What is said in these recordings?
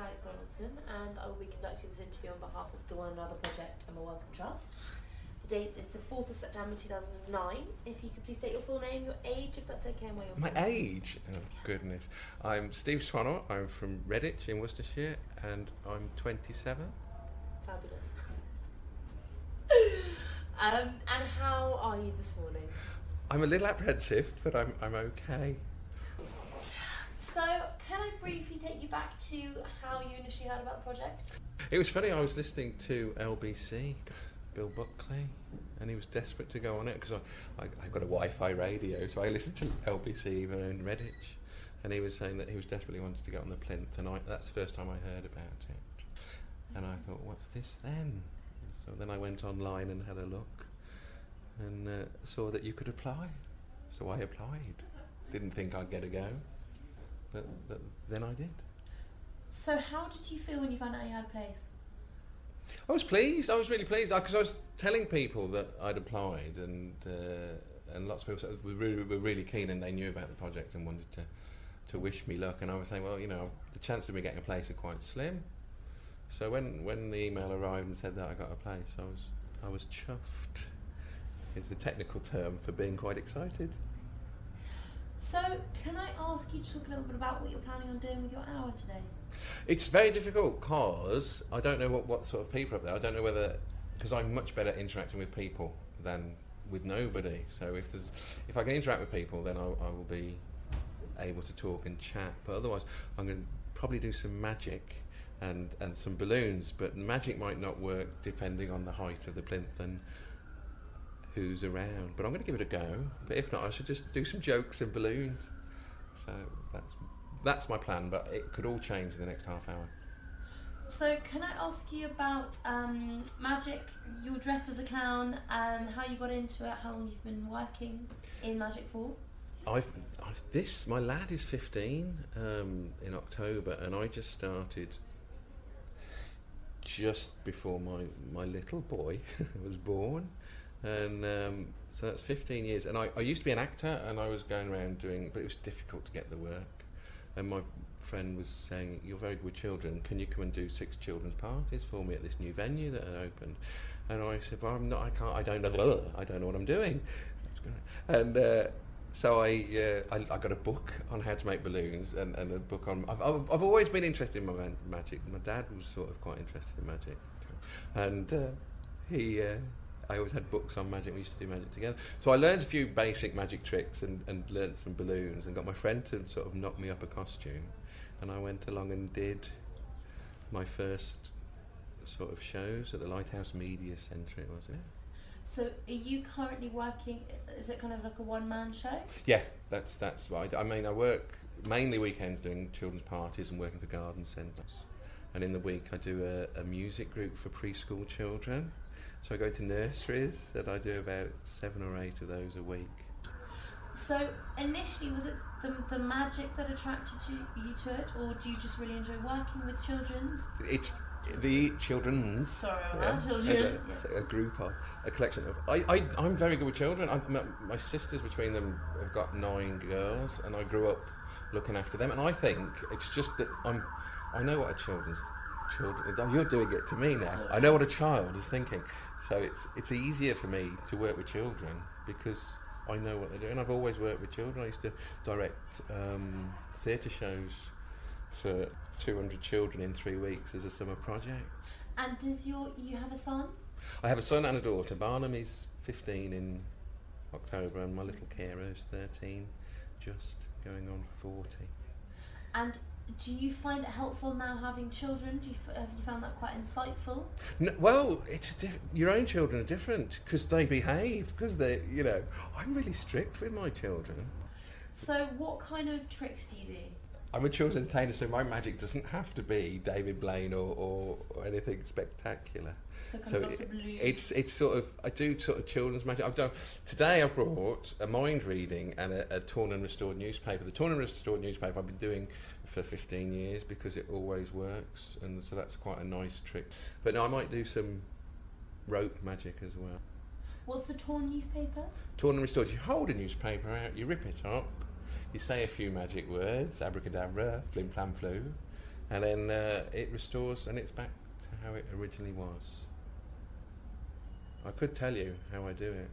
Alex Donaldson, and I will be conducting this interview on behalf of the One Other Project and my Welcome Trust. The date is the 4th of September 2009. If you could please state your full name, your age, if that's okay, and where you're from. My age? Oh, goodness. I'm Steve Swanner. I'm from Redditch in Worcestershire, and I'm 27. Fabulous. And how are you this morning? I'm a little apprehensive, but I'm okay. So, can I briefly take you back to how you initially heard about the project? It was funny, I was listening to LBC, Bill Buckley, and he was desperate to go on it, because I've got a Wi-Fi radio, so I listened to LBC even in Redditch, and he was saying that he was desperately wanted to get on the plinth, and that's the first time I heard about it. And I thought, what's this then? So then I went online and had a look, and saw that you could apply. So I applied. Didn't think I'd get a go, but then I did. So how did you feel when you found out you had a place? I was pleased. I was really pleased because I was telling people that I'd applied, and lots of people were really keen, and they knew about the project and wanted to wish me luck. And I was saying, well, you know, the chances of me getting a place are quite slim. So when the email arrived and said that I got a place, I was chuffed. Is the technical term for being quite excited. So, can I ask you to talk a little bit about what you're planning on doing with your hour today? It's very difficult because I don't know what sort of people are up there. I don't know whether, because I'm much better interacting with people than with nobody. So if I can interact with people, then I will be able to talk and chat. But otherwise, I'm going to probably do some magic and some balloons. But magic might not work depending on the height of the plinth and who's around, but I'm going to give it a go. But if not, I should just do some jokes and balloons. So that's my plan, but it could all change in the next half hour. So can I ask you about magic? You were dressed as a clown, and how you got into it, how long you've been working in magic for? My lad is 15 in October, and I just started just before my little boy was born. And so that's 15 years, and I used to be an actor, and I was going around but it was difficult to get the work, and my friend was saying, you're very good with children, can you come and do 6 children's parties for me at this new venue that had opened? And I said, well, I don't know what I'm doing. And so I got a book on how to make balloons, and a book on, I've always been interested in magic. My dad was sort of quite interested in magic, and I always had books on magic. We used to do magic together. So I learned a few basic magic tricks and learnt some balloons, and got my friend to sort of knock me up a costume. And I went along and did my first sort of shows at the Lighthouse Media Centre, it was, yeah. So are you currently working, is it kind of like a one-man show? Yeah, that's right. I mean, I work mainly weekends doing children's parties and working for garden centres. And in the week I do a music group for preschool children. So I go to nurseries, and I do about 7 or 8 of those a week. So initially, was it the magic that attracted you to it, or do you just really enjoy working with children's? It's the children's. Sorry, children. A group of, a collection of. I'm very good with children. My sisters between them have got 9 girls, and I grew up looking after them. And I think it's just that I know what a children. You're doing it to me now. I know what a child is thinking, so it's easier for me to work with children because I know what they're doing. I've always worked with children. I used to direct theatre shows for 200 children in 3 weeks as a summer project. And you have a son? I have a son and a daughter. Barnum is 15 in October, and my little Kira is 13, just going on 40. And do you find it helpful now having children? Have you found that quite insightful? No, well, your own children are different because they behave, because I'm really strict with my children. So what kind of tricks do you do? I'm a children's entertainer, so my magic doesn't have to be David Blaine or anything spectacular. So it's sort of, I do sort of children's magic. Today I've brought a mind reading and a torn and restored newspaper. The torn and restored newspaper I've been doing for 15 years because it always works, and so that's quite a nice trick. But no, I might do some rope magic as well. What's the torn newspaper? Torn and restored. You hold a newspaper out, you rip it up, you say a few magic words, abracadabra, flim flam flu, and then it restores and it's back to how it originally was. I could tell you how I do it.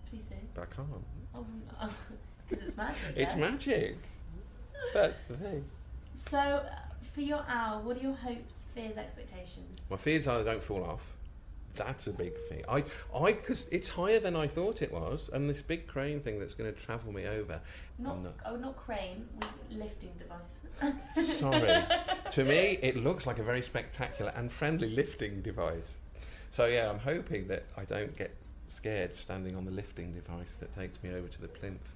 Please do. But I can't. Oh, no. Because it's magic. It's magic. That's the thing. So, for your hour, what are your hopes, fears, expectations? My fears are they don't fall off. That's a big fear. Because it's higher than I thought it was, and this big crane thing that's going to travel me over. Not crane, lifting device. Sorry. To me, it looks like a very spectacular and friendly lifting device. So yeah, I'm hoping that I don't get scared standing on the lifting device that takes me over to the plinth.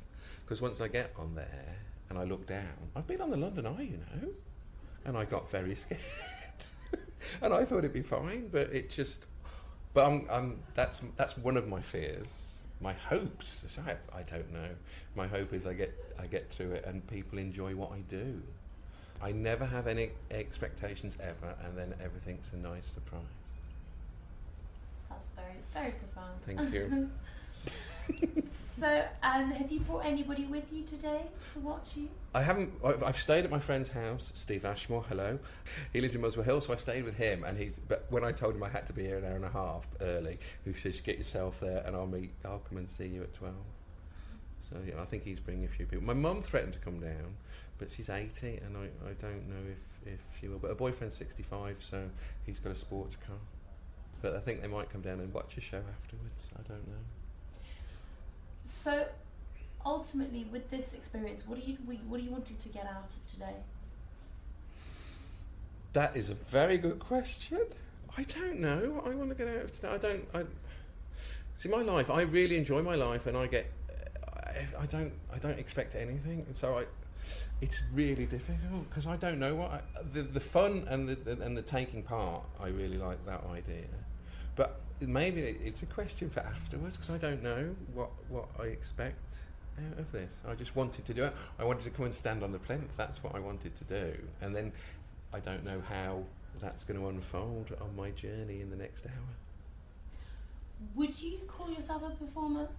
Because once I get on there and I look down, I've been on the London Eye, you know, and I got very scared. And I thought it'd be fine, but it just. But that's one of my fears. My hopes. So I don't know. My hope is I get through it and people enjoy what I do. I never have any expectations ever, and then everything's a nice surprise. That's very, very profound. Thank you. So, have you brought anybody with you today to watch you? I haven't. I've stayed at my friend's house, Steve Ashmore. Hello. He lives in Muswell Hill, so I stayed with him. And but when I told him I had to be here an hour and a half early, he says, "Get yourself there, and I'll come and see you at 12." So yeah, I think he's bringing a few people. My mum threatened to come down, but she's 80, and I don't know if she will. But her boyfriend's 65, so he's got a sports car. But I think they might come down and watch a show afterwards. I don't know. So, ultimately, with this experience, what are you wanting to get out of today? That is a very good question. I don't know what I want to get out of today. See, my life. I really enjoy my life, and I don't expect anything, and so it's really difficult because I don't know what the fun and the taking part. I really like that idea, but maybe it's a question for afterwards because I don't know what I expect out of this. I just wanted to do it. I wanted to come and stand on the plinth. That's what I wanted to do, and then I don't know how that's going to unfold on my journey in the next hour. Would you call yourself a performer?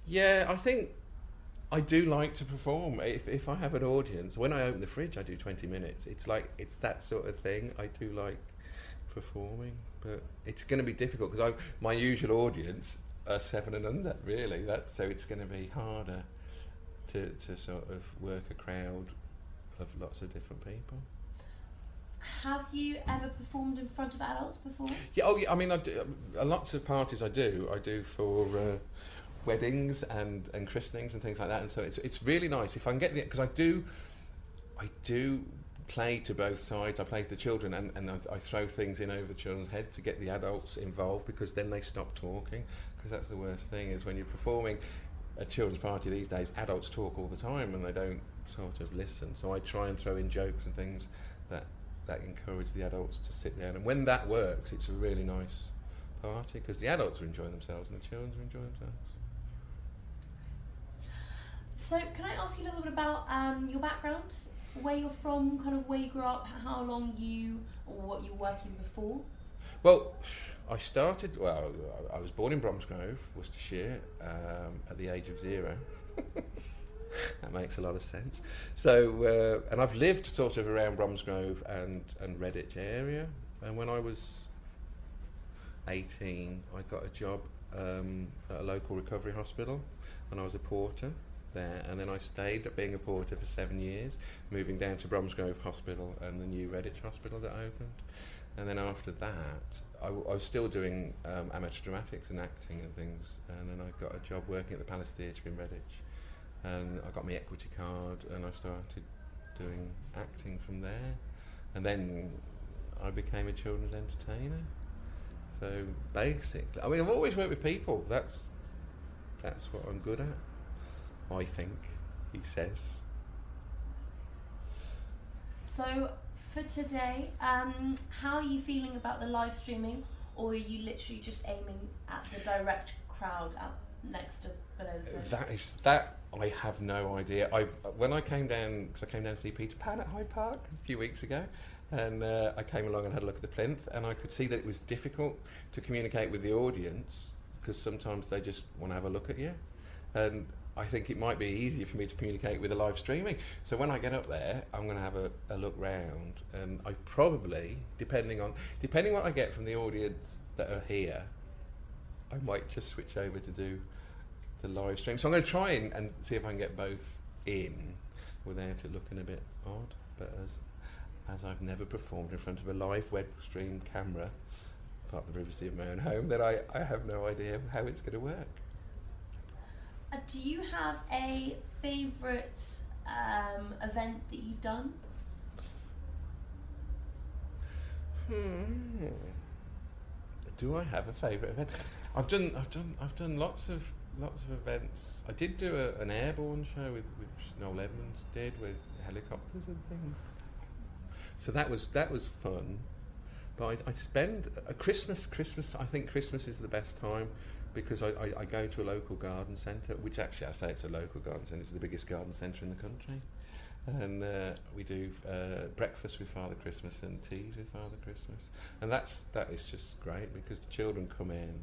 Yeah, I think I do like to perform. If I have an audience, when I open the fridge, I do 20 minutes. It's that sort of thing. I do like performing, but it's going to be difficult because my usual audience are 7 and under, really. So it's going to be harder to sort of work a crowd of lots of different people. Have you ever performed in front of adults before? Yeah. Oh, yeah. I mean, I do, lots of parties. I do for weddings and christenings and things like that. And so it's really nice if I can get because I do play to both sides. I play to the children and I throw things in over the children's head to get the adults involved because then they stop talking. Because that's the worst thing is when you're performing a children's party these days, adults talk all the time and they don't sort of listen. So I try and throw in jokes and things that encourage the adults to sit down, and when that works, it's a really nice party because the adults are enjoying themselves and the children are enjoying themselves. So, can I ask you a little bit about your background, where you're from, kind of where you grew up, how long or what you were working before? Well, I was born in Bromsgrove, Worcestershire, at the age of 0. That makes a lot of sense. So, and I've lived sort of around Bromsgrove and Redditch area. And when I was 18, I got a job at a local recovery hospital, and I was a porter there. And then I stayed at being a porter for 7 years, moving down to Bromsgrove Hospital and the new Redditch Hospital that opened. And then after that, I was still doing amateur dramatics and acting and things. And then I got a job working at the Palace Theatre in Redditch. And I got my equity card and I started doing acting from there. And then I became a children's entertainer. So basically, I mean, I've always worked with people. That's what I'm good at, I think, he says. So for today, how are you feeling about the live streaming, or are you literally just aiming at the direct crowd out next to below the bridge? That I have no idea. When I came down, because I came down to see Peter Pan at Hyde Park a few weeks ago, and I came along and had a look at the plinth, and I could see that it was difficult to communicate with the audience because sometimes they just want to have a look at you, and I think it might be easier for me to communicate with the live streaming. So when I get up there, I'm going to have a look round, and I probably, depending what I get from the audience that are here, I might just switch over to do the live stream. So I'm going to try and see if I can get both in without it looking a bit odd. But as I've never performed in front of a live web stream camera, apart from the privacy of my own home, then I have no idea how it's going to work. Do you have a favourite event that you've done? Do I have a favourite event? I've done lots of events. I did do an airborne show which Noel Edmonds did with helicopters and things. So that was fun. But I spend a Christmas. I think Christmas is the best time, because I go to a local garden centre, which actually I say it's a local garden centre, it's the biggest garden centre in the country. And we do breakfast with Father Christmas and teas with Father Christmas. And that is just great, because the children come in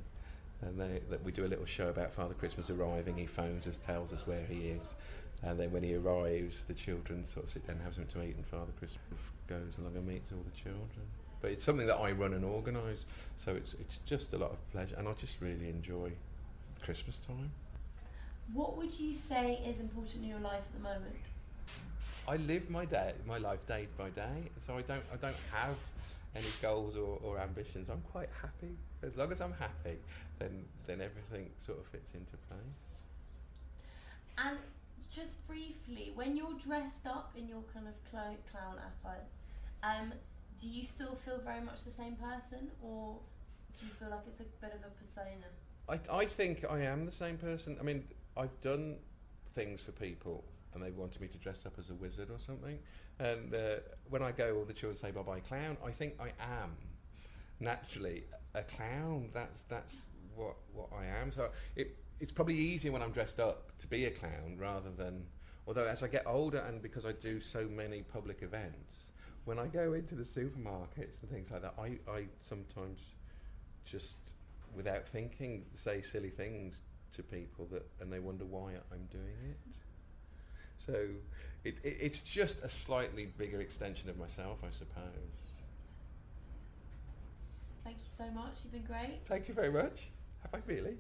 and we do a little show about Father Christmas arriving. He phones us, tells us where he is. And then when he arrives, the children sort of sit down and have something to eat, and Father Christmas goes along and meets all the children. But it's something that I run and organise, so it's just a lot of pleasure, and I just really enjoy Christmas time. What would you say is important in your life at the moment? I live my life day by day, so I don't have any goals or ambitions. I'm quite happy. As long as I'm happy, then everything sort of fits into place. And just briefly, when you're dressed up in your kind of clown attire, do you still feel very much the same person, or do you feel like it's a bit of a persona? I think I am the same person. I mean, I've done things for people and they wanted me to dress up as a wizard or something. And when I go, all the children say, "Bye-bye, clown." I think I am naturally a clown. That's what I am. So it's probably easier when I'm dressed up to be a clown rather than... Although as I get older, and because I do so many public events, when I go into the supermarkets and things like that, I sometimes just, without thinking, say silly things to people and they wonder why I'm doing it. So it's just a slightly bigger extension of myself, I suppose. Thank you so much. You've been great. Thank you very much. Have I really?